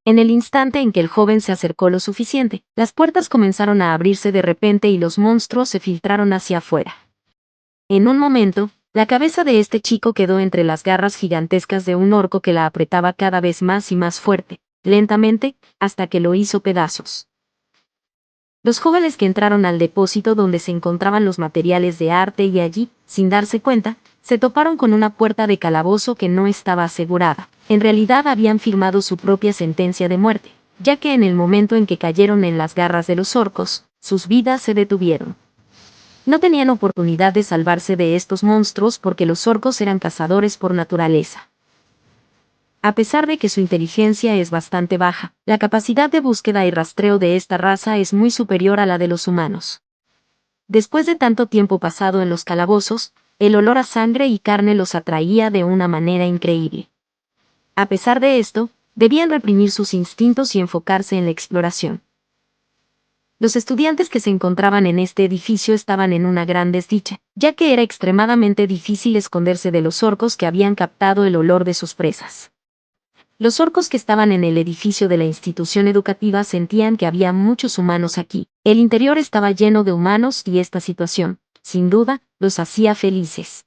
En el instante en que el joven se acercó lo suficiente, las puertas comenzaron a abrirse de repente y los monstruos se filtraron hacia afuera. En un momento, la cabeza de este chico quedó entre las garras gigantescas de un orco que la apretaba cada vez más y más fuerte, lentamente, hasta que lo hizo pedazos. Los jóvenes que entraron al depósito donde se encontraban los materiales de arte y allí, sin darse cuenta, se toparon con una puerta de calabozo que no estaba asegurada. En realidad habían firmado su propia sentencia de muerte, ya que en el momento en que cayeron en las garras de los orcos, sus vidas se detuvieron. No tenían oportunidad de salvarse de estos monstruos porque los orcos eran cazadores por naturaleza. A pesar de que su inteligencia es bastante baja, la capacidad de búsqueda y rastreo de esta raza es muy superior a la de los humanos. Después de tanto tiempo pasado en los calabozos, el olor a sangre y carne los atraía de una manera increíble. A pesar de esto, debían reprimir sus instintos y enfocarse en la exploración. Los estudiantes que se encontraban en este edificio estaban en una gran desdicha, ya que era extremadamente difícil esconderse de los orcos que habían captado el olor de sus presas. Los orcos que estaban en el edificio de la institución educativa sentían que había muchos humanos aquí. El interior estaba lleno de humanos y esta situación, sin duda, los hacía felices.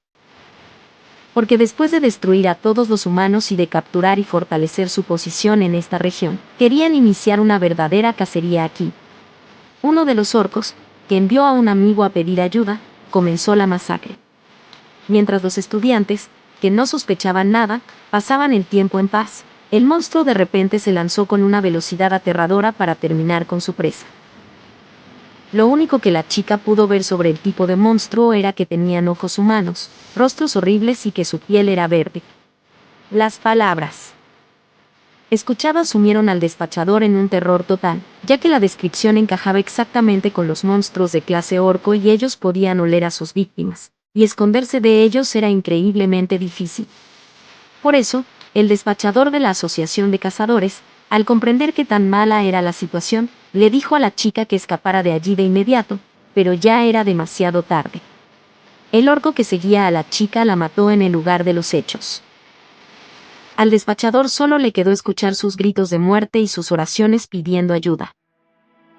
Porque después de destruir a todos los humanos y de capturar y fortalecer su posición en esta región, querían iniciar una verdadera cacería aquí. Uno de los orcos, que envió a un amigo a pedir ayuda, comenzó la masacre. Mientras los estudiantes, que no sospechaban nada, pasaban el tiempo en paz, el monstruo de repente se lanzó con una velocidad aterradora para terminar con su presa. Lo único que la chica pudo ver sobre el tipo de monstruo era que tenían ojos humanos, rostros horribles y que su piel era verde. Las palabras escuchadas sumieron al despachador en un terror total, ya que la descripción encajaba exactamente con los monstruos de clase orco y ellos podían oler a sus víctimas, y esconderse de ellos era increíblemente difícil. Por eso, el despachador de la Asociación de Cazadores, al comprender que tan mala era la situación, le dijo a la chica que escapara de allí de inmediato, pero ya era demasiado tarde. El orco que seguía a la chica la mató en el lugar de los hechos. Al despachador solo le quedó escuchar sus gritos de muerte y sus oraciones pidiendo ayuda.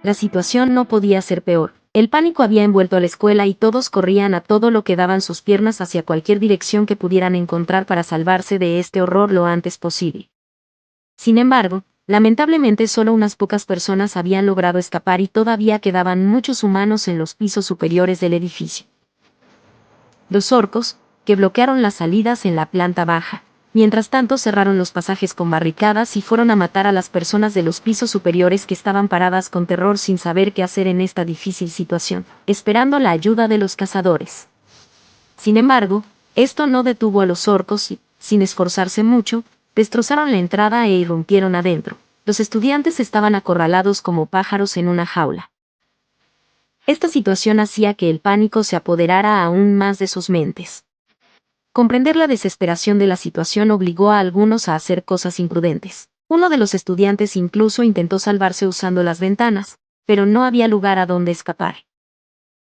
La situación no podía ser peor. El pánico había envuelto a la escuela y todos corrían a todo lo que daban sus piernas hacia cualquier dirección que pudieran encontrar para salvarse de este horror lo antes posible. Sin embargo, lamentablemente solo unas pocas personas habían logrado escapar y todavía quedaban muchos humanos en los pisos superiores del edificio. Los orcos, que bloquearon las salidas en la planta baja, mientras tanto cerraron los pasajes con barricadas y fueron a matar a las personas de los pisos superiores que estaban paradas con terror sin saber qué hacer en esta difícil situación, esperando la ayuda de los cazadores. Sin embargo, esto no detuvo a los orcos y, sin esforzarse mucho, destrozaron la entrada e irrumpieron adentro. Los estudiantes estaban acorralados como pájaros en una jaula. Esta situación hacía que el pánico se apoderara aún más de sus mentes. Comprender la desesperación de la situación obligó a algunos a hacer cosas imprudentes. Uno de los estudiantes incluso intentó salvarse usando las ventanas, pero no había lugar a donde escapar.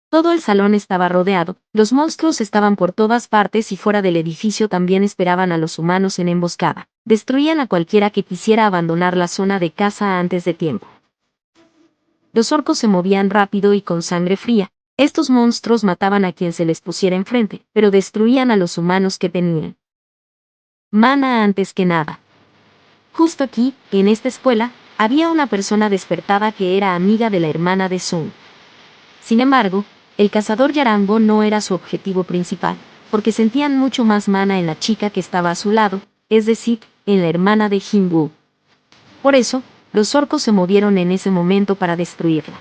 Todo el salón estaba rodeado, los monstruos estaban por todas partes y fuera del edificio también esperaban a los humanos en emboscada. Destruían a cualquiera que quisiera abandonar la zona de caza antes de tiempo. Los orcos se movían rápido y con sangre fría. Estos monstruos mataban a quien se les pusiera enfrente, pero destruían a los humanos que tenían. Mana antes que nada. Justo aquí, en esta escuela, había una persona despertada que era amiga de la hermana de Sun. Sin embargo, el cazador Yarango no era su objetivo principal, porque sentían mucho más mana en la chica que estaba a su lado, es decir, en la hermana de Jinwoo. Por eso, los orcos se movieron en ese momento para destruirla.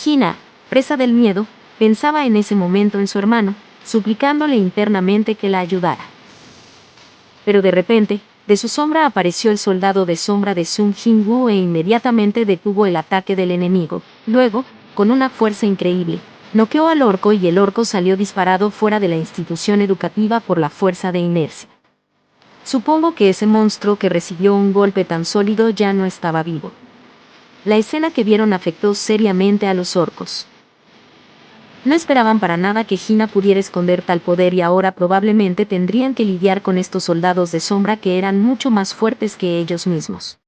Hina, presa del miedo, pensaba en ese momento en su hermano, suplicándole internamente que la ayudara. Pero de repente, de su sombra apareció el soldado de sombra de Sun Jinwoo e inmediatamente detuvo el ataque del enemigo. Luego, con una fuerza increíble, noqueó al orco y el orco salió disparado fuera de la institución educativa por la fuerza de inercia. Supongo que ese monstruo que recibió un golpe tan sólido ya no estaba vivo. La escena que vieron afectó seriamente a los orcos. No esperaban para nada que Hina pudiera esconder tal poder y ahora probablemente tendrían que lidiar con estos soldados de sombra que eran mucho más fuertes que ellos mismos.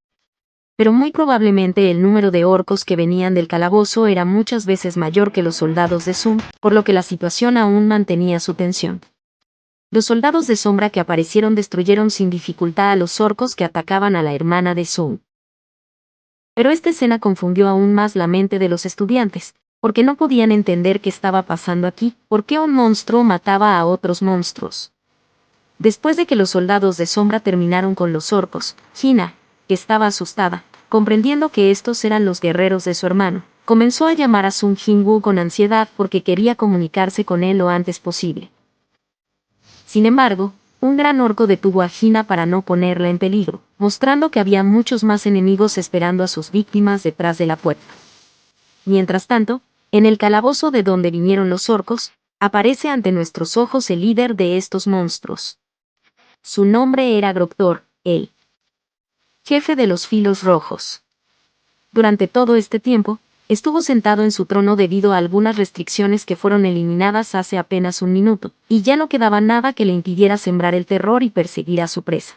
pero muy probablemente el número de orcos que venían del calabozo era muchas veces mayor que los soldados de Zoom, por lo que la situación aún mantenía su tensión. Los soldados de sombra que aparecieron destruyeron sin dificultad a los orcos que atacaban a la hermana de Zoom. Pero esta escena confundió aún más la mente de los estudiantes, porque no podían entender qué estaba pasando aquí, por qué un monstruo mataba a otros monstruos. Después de que los soldados de sombra terminaron con los orcos, Hina, que estaba asustada, comprendiendo que estos eran los guerreros de su hermano, comenzó a llamar a Sun Jin-woo con ansiedad porque quería comunicarse con él lo antes posible. Sin embargo, un gran orco detuvo a Hina para no ponerla en peligro, mostrando que había muchos más enemigos esperando a sus víctimas detrás de la puerta. Mientras tanto, en el calabozo de donde vinieron los orcos, aparece ante nuestros ojos el líder de estos monstruos. Su nombre era Groktor, el jefe de los filos rojos. Durante todo este tiempo, estuvo sentado en su trono debido a algunas restricciones que fueron eliminadas hace apenas un minuto, y ya no quedaba nada que le impidiera sembrar el terror y perseguir a su presa.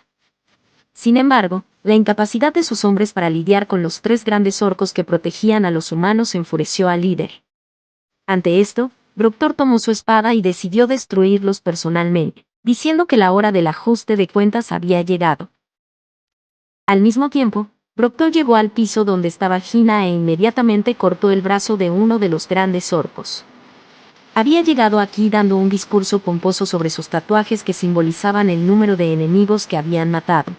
Sin embargo, la incapacidad de sus hombres para lidiar con los 3 grandes orcos que protegían a los humanos enfureció al líder. Ante esto, Groktor tomó su espada y decidió destruirlos personalmente, diciendo que la hora del ajuste de cuentas había llegado. Al mismo tiempo, Groktor llegó al piso donde estaba Hina e inmediatamente cortó el brazo de uno de los grandes orcos. Había llegado aquí dando un discurso pomposo sobre sus tatuajes que simbolizaban el número de enemigos que habían matado.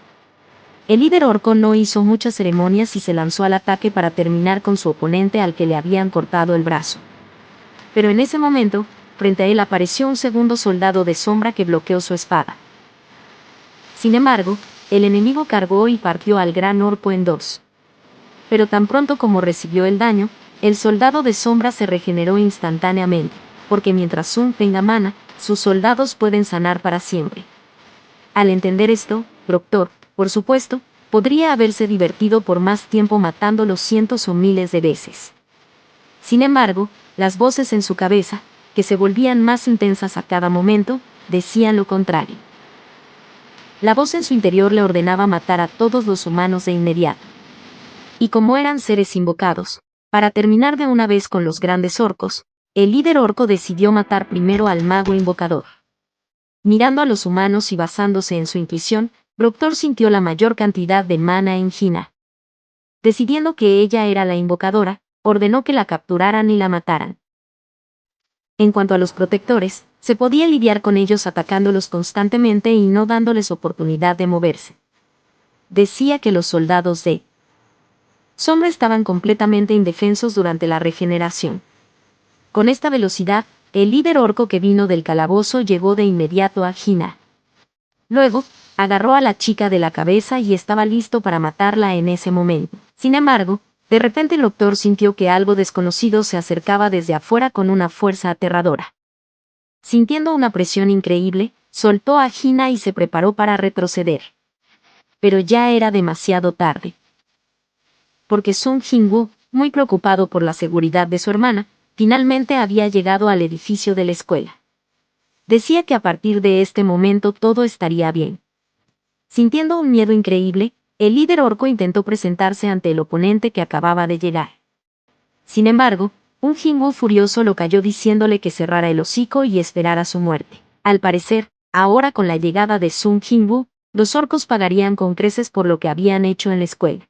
El líder orco no hizo muchas ceremonias y se lanzó al ataque para terminar con su oponente al que le habían cortado el brazo. Pero en ese momento, frente a él apareció un segundo soldado de sombra que bloqueó su espada. Sin embargo, el enemigo cargó y partió al gran orco en 2. Pero tan pronto como recibió el daño, el soldado de sombra se regeneró instantáneamente, porque mientras Sun tenga mana, sus soldados pueden sanar para siempre. Al entender esto, Groktor, por supuesto, podría haberse divertido por más tiempo matándolos cientos o miles de veces. Sin embargo, las voces en su cabeza, que se volvían más intensas a cada momento, decían lo contrario. La voz en su interior le ordenaba matar a todos los humanos de inmediato. Y como eran seres invocados, para terminar de una vez con los grandes orcos, el líder orco decidió matar primero al mago invocador. Mirando a los humanos y basándose en su intuición, Groktor sintió la mayor cantidad de mana en Hina. Decidiendo que ella era la invocadora, ordenó que la capturaran y la mataran. En cuanto a los protectores, se podía lidiar con ellos atacándolos constantemente y no dándoles oportunidad de moverse. Decía que los soldados de sombra estaban completamente indefensos durante la regeneración. Con esta velocidad, el líder orco que vino del calabozo llegó de inmediato a Hina. Luego, agarró a la chica de la cabeza y estaba listo para matarla en ese momento. Sin embargo, de repente el doctor sintió que algo desconocido se acercaba desde afuera con una fuerza aterradora. Sintiendo una presión increíble, soltó a Hina y se preparó para retroceder. Pero ya era demasiado tarde. Porque Sun Jin-woo, muy preocupado por la seguridad de su hermana, finalmente había llegado al edificio de la escuela. Decía que a partir de este momento todo estaría bien. Sintiendo un miedo increíble, el líder orco intentó presentarse ante el oponente que acababa de llegar. Sin embargo, un Jin-woo furioso lo cayó diciéndole que cerrara el hocico y esperara su muerte. Al parecer, ahora con la llegada de Sun Jin-woo, los orcos pagarían con creces por lo que habían hecho en la escuela.